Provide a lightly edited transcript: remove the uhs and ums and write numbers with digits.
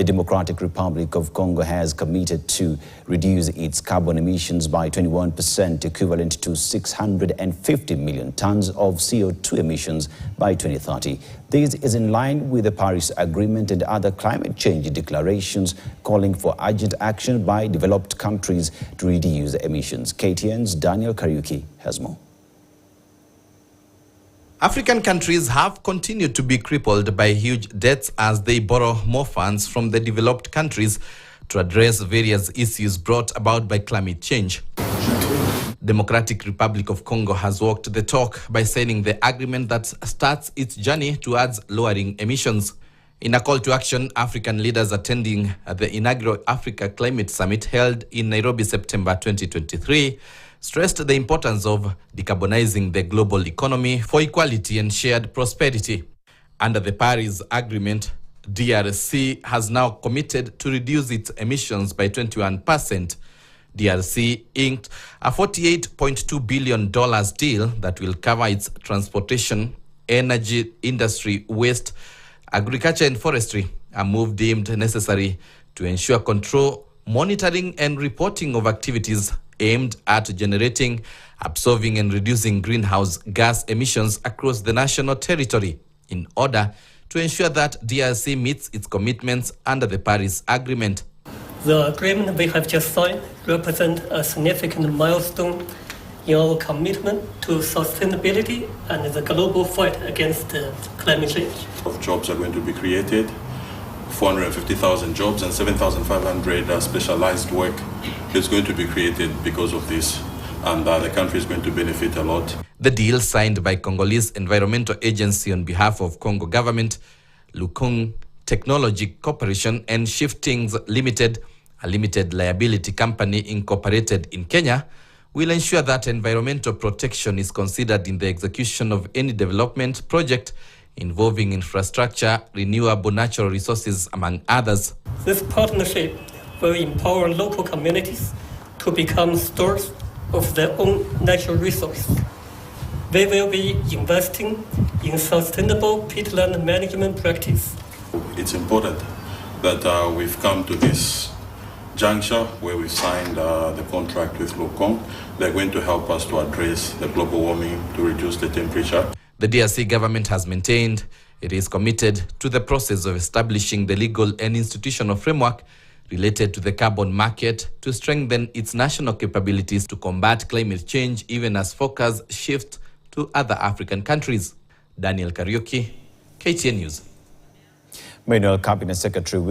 The Democratic Republic of Congo has committed to reduce its carbon emissions by 21%, equivalent to 650 million tons of CO2 emissions by 2030. This is in line with the Paris Agreement and other climate change declarations calling for urgent action by developed countries to reduce emissions. KTN's Daniel Kariuki has more. African countries have continued to be crippled by huge debts as they borrow more funds from the developed countries to address various issues brought about by climate change. Democratic Republic of Congo has walked the talk by signing the agreement that starts its journey towards lowering emissions. In a call to action, African leaders attending the inaugural Africa Climate Summit held in Nairobi, September 2023, stressed the importance of decarbonizing the global economy for equality and shared prosperity. Under the Paris Agreement, DRC has now committed to reduce its emissions by 21%. DRC inked a $48.2 billion deal that will cover its transportation, energy, industry, waste, agriculture and forestry, a move deemed necessary to ensure control, monitoring and reporting of activities aimed at generating, absorbing and reducing greenhouse gas emissions across the national territory in order to ensure that DRC meets its commitments under the Paris Agreement. The agreement we have just signed represents a significant milestone in our commitment to sustainability and the global fight against climate change. Jobs are going to be created, 450,000 jobs and 7,500 specialized work is going to be created because of this, and the country is going to benefit a lot. The deal signed by Congolese Environmental Agency on behalf of Congo government, Lukung Technology Corporation and Shiftings Limited, a limited liability company incorporated in Kenya, will ensure that environmental protection is considered in the execution of any development project involving infrastructure, renewable natural resources, among others. This partnership will empower local communities to become stewards of their own natural resources. They will be investing in sustainable peatland management practice. It's important that we've come to this juncture where we've signed the contract with Lukung. They're going to help us to address the global warming, to reduce the temperature. The DRC government has maintained it is committed to the process of establishing the legal and institutional framework related to the carbon market to strengthen its national capabilities to combat climate change, even as focus shifts to other African countries. Daniel Kariuki, KTN News. Manuel Cabinet Secretary